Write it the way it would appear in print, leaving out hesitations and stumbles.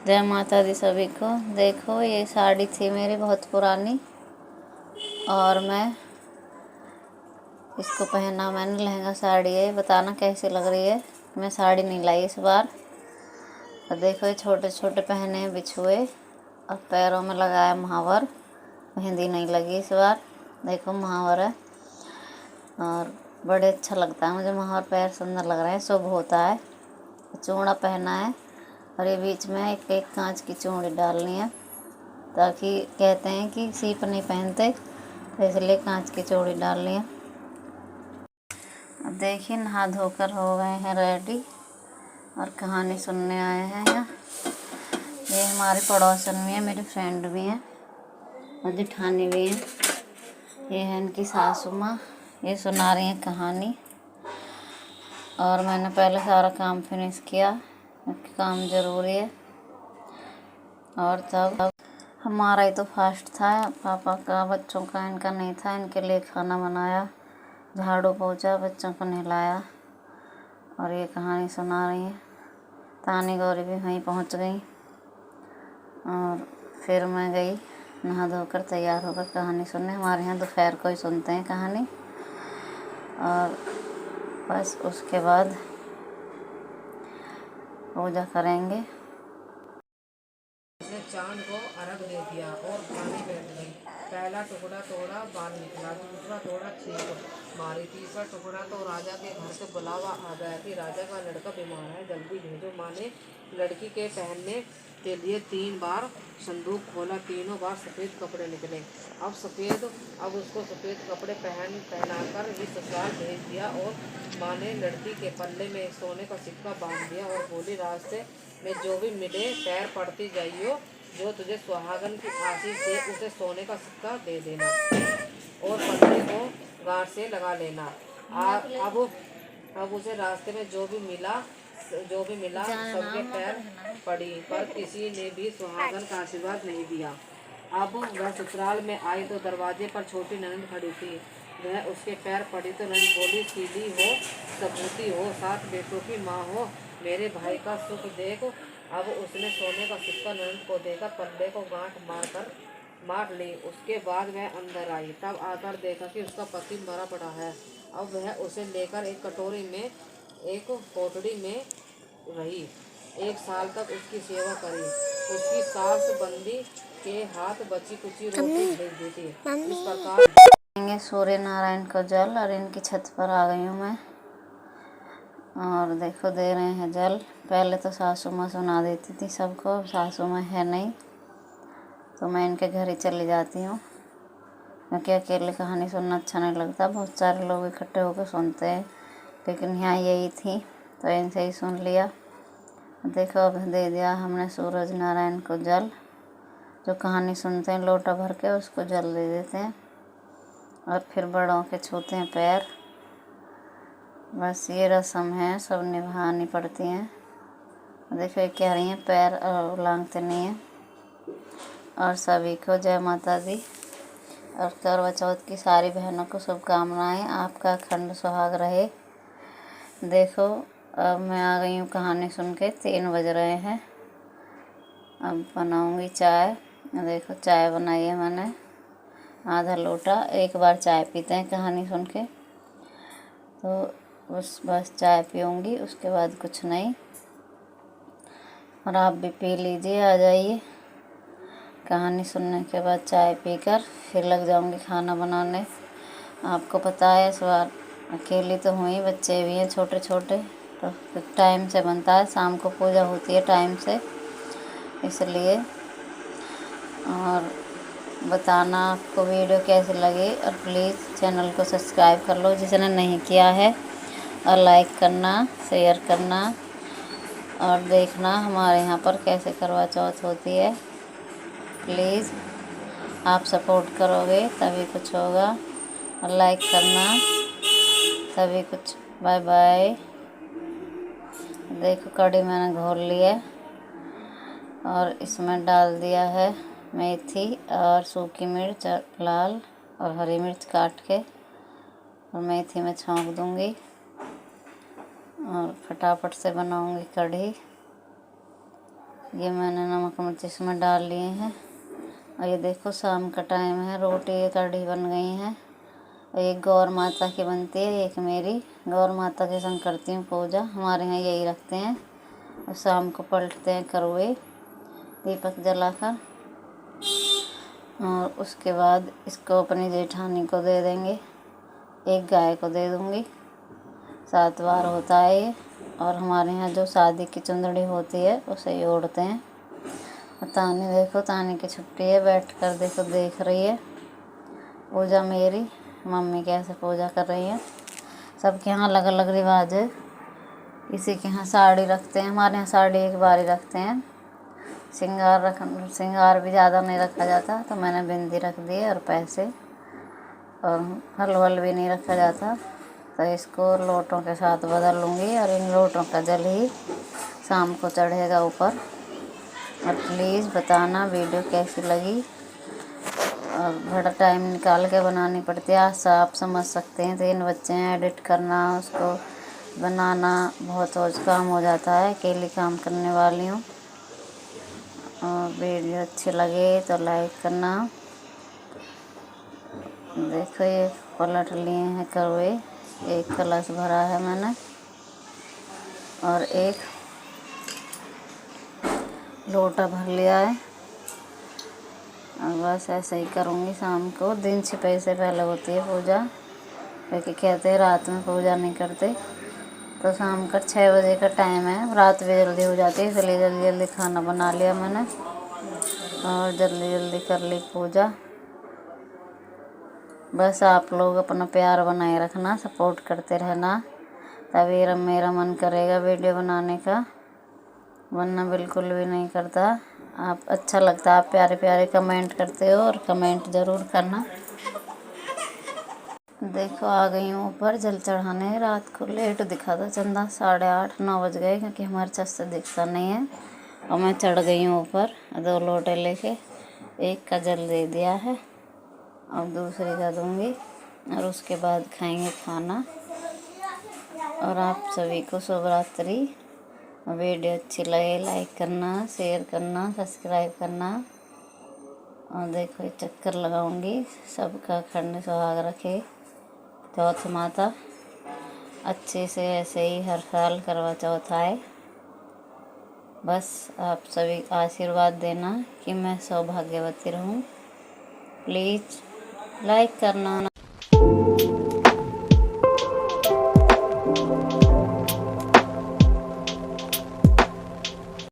जय माता दी सभी को। देखो ये साड़ी थी मेरी बहुत पुरानी और मैं इसको पहना। मैंने लहंगा साड़ी है, बताना कैसी लग रही है। मैं साड़ी नहीं लाई इस बार। और देखो ये छोटे छोटे पहने हैं बिछुए और पैरों में लगाया महावर। मेहंदी नहीं लगी इस बार। देखो महावर है और बड़े अच्छा लगता है मुझे महावर। पैर सुंदर लग रहे हैं, शुभ होता है। चूड़ा पहना है और ये बीच में एक एक कांच की चूड़ी डालनी है, ताकि कहते हैं कि सीप नहीं पहनते तो इसलिए कांच की चूड़ी डालनी है। अब देखिए नहा धोकर हो गए हैं रेडी और कहानी सुनने आए हैं यहाँ। ये हमारी पड़ोसन भी है, मेरी फ्रेंड भी हैं और जिठानी भी हैं। ये है इनकी सासू माँ, ये सुना रही हैं कहानी। और मैंने पहले सारा काम फिनिश किया क्योंकि काम ज़रूरी है। और तब हमारा ही तो फास्ट था, पापा का बच्चों का इनका नहीं था। इनके लिए खाना बनाया, झाड़ू पोंछा, बच्चों को नहलाया और ये कहानी सुना रही हैं। तानी गौरी भी वहीं पहुंच गई और फिर मैं गई नहा धोकर तैयार होकर कहानी सुनने। हमारे यहाँ दोपहर को ही सुनते हैं कहानी और बस उसके बाद पूजा करेंगे। चांद को अर्घ दे दिया और खाने बैठ गई। पहला टुकड़ा तोड़ा, बाल निकला। दूसरा तोड़ा, छींक मारी। तीसरा टुकड़ा तो राजा के घर से बुलावा आ गया कि राजा का लड़का बीमार है, जल्दी भेजो। माँ ने लड़की के पहनने के लिए 3 बार संदूक खोला। तीनों बार सफ़ेद कपड़े निकले। अब उसको सफ़ेद कपड़े पहनाकर ही ससुराल भेज दिया। और माँ ने लड़की के पल्ले में सोने का सिक्का बांध दिया और बोली, रास्ते में जो भी मिले पैर पड़ती जाइयो, जो तुझे सुहागन की आशीष दे उसे सोने का सिक्का दे देना और पल्ले को गांठ से लगा लेना। अब उसे रास्ते में जो भी मिला सबके पैर पड़ी, पर किसी ने भी सुहागन का आशीर्वाद नहीं दिया। अब वह ससुराल में आई तो दरवाजे पर छोटी ननद खड़ी थी। वह उसके पैर पड़ी तो ननद बोली, सीधी हो, सबूती हो, 7 बेटों की माँ हो, मेरे भाई का सुख देख। अब उसने सोने का सिक्का ननद को देकर पल्ले को गांठ मार ली। उसके बाद वह अंदर आई, तब आकर देखा कि उसका पति मरा पड़ा है। अब वह उसे लेकर एक कोठड़ी में रही। 1 साल तक उसकी सेवा करी। उसकी सास बंदी के हाथ बची कुची रोटी भेज देती। इस प्रकार सूर्य नारायण को जल और इनकी छत पर आ गई हूँ मैं और देखो दे रहे हैं जल। पहले तो सासू माँ सुना देती थी सबको, सासू माँ है नहीं तो मैं इनके घर ही चली जाती हूँ क्योंकि अकेले कहानी सुनना अच्छा नहीं लगता। बहुत सारे लोग इकट्ठे होकर सुनते हैं, लेकिन यहाँ यही थी तो इनसे ही सुन लिया। देखो अब दे दिया हमने सूरज नारायण को जल। जो कहानी सुनते हैं लोटा भर के उसको जल दे देते हैं और फिर बड़ों के छूते हैं पैर। बस ये रस्म है, सब निभानी पड़ती हैं। देखो ये कह रही हैं पैर उलांघते नहीं हैं। और सभी को जय माता दी और करवा चौथ की सारी बहनों को शुभकामनाएं। आपका अखंड सुहाग रहे। देखो अब मैं आ गई हूँ कहानी सुन के। 3 बज रहे हैं। अब बनाऊंगी चाय। देखो चाय बनाई है मैंने, आधा लोटा। एक बार चाय पीते हैं कहानी सुन के तो बस चाय पीऊँगी, उसके बाद कुछ नहीं। और आप भी पी लीजिए, आ जाइए। कहानी सुनने के बाद चाय पीकर फिर लग जाऊंगी खाना बनाने। आपको पता है इस बार अकेली तो हुई, बच्चे भी हैं छोटे छोटे, तो टाइम से बनता है। शाम को पूजा होती है टाइम से, इसलिए। और बताना आपको वीडियो कैसे लगी और प्लीज़ चैनल को सब्सक्राइब कर लो जिसने नहीं किया है, और लाइक करना, शेयर करना और देखना हमारे यहाँ पर कैसे करवा चौथ होती है। प्लीज़ आप सपोर्ट करोगे तभी कुछ होगा, और लाइक करना तभी कुछ। Bye bye. देखो कढ़ी मैंने घोल ली है और इसमें डाल दिया है मेथी और सूखी मिर्च लाल और हरी मिर्च काट के, और मेथी में छौंक दूंगी और फटाफट से बनाऊंगी कढ़ी। ये मैंने नमक मिर्च इसमें डाल लिए हैं। और ये देखो शाम का टाइम है, रोटी कढ़ी बन गई हैं। एक गौर माता की बनती है, एक मेरी। गौर माता के संग करती हूँ पूजा, हमारे यहाँ यही रखते हैं। और शाम को पलटते हैं करुए दीपक जलाकर। और उसके बाद इसको अपनी जेठानी को दे देंगे, एक गाय को दे दूँगी। 7 बार होता है ये। और हमारे यहाँ जो शादी की चुंदड़ी होती है उसे ही ओढ़ते हैं। और तानी देखो, तानी की छुट्टी है, बैठ कर देखो देख रही है पूजा मेरी। मम्मी कैसे पूजा कर रही है। सबके यहाँ अलग अलग रिवाज है। किसी के यहाँ साड़ी रखते हैं, हमारे यहाँ साड़ी एक बार ही रखते हैं। श्रृंगार भी ज़्यादा नहीं रखा जाता, तो मैंने बिंदी रख दी है और पैसे। और फल वल भी नहीं रखा जाता, तो इसको लोटों के साथ बदल लूँगी। और इन लोटों का जल ही शाम को चढ़ेगा ऊपर। और प्लीज़ बताना वीडियो कैसी लगी। और बड़ा टाइम निकाल के बनानी पड़ती है, आज आप समझ सकते हैं। 3 बच्चे हैं, एडिट करना, उसको बनाना बहुत काम हो जाता है। अकेली काम करने वाली हूँ। और वीडियो अच्छी लगे तो लाइक करना। देखो ये पलट लिए हैं करुए, एक कलश भरा है मैंने और एक लोटा भर लिया है। और बस ऐसे ही करूँगी शाम को। दिन छिपे से पहले होती है पूजा, क्योंकि कहते हैं रात में पूजा नहीं करते। तो शाम का 6 बजे का टाइम है, रात भी जल्दी हो जाती है, इसलिए जल्दी जल्दी खाना बना लिया मैंने और जल्दी जल्दी कर ली पूजा। बस आप लोग अपना प्यार बनाए रखना, सपोर्ट करते रहना, तभी मेरा मन करेगा वीडियो बनाने का, वरना बिल्कुल भी नहीं करता। आप अच्छा लगता, आप प्यारे प्यारे कमेंट करते हो और कमेंट ज़रूर करना। देखो आ गई हूँ ऊपर जल चढ़ाने। रात को लेट दिखा था चंदा, 8:30-9 बज गए, क्योंकि हमारे छत से दिखता नहीं है। और मैं चढ़ गई हूँ ऊपर 2 लोटे लेके। एक का जल दे दिया है और दूसरे का दूँगी, और उसके बाद खाएंगे खाना। और आप सभी को शुभ रात्रि। वीडियो अच्छी लगे लाइक करना, शेयर करना, सब्सक्राइब करना। और देखो ये चक्कर लगाऊंगी। सबका अखंड सुहाग रखे चौथ माता। अच्छे से ऐसे ही हर साल करवा चौथ आए। बस आप सभी आशीर्वाद देना कि मैं सौभाग्यवती रहूं। प्लीज़ लाइक करना।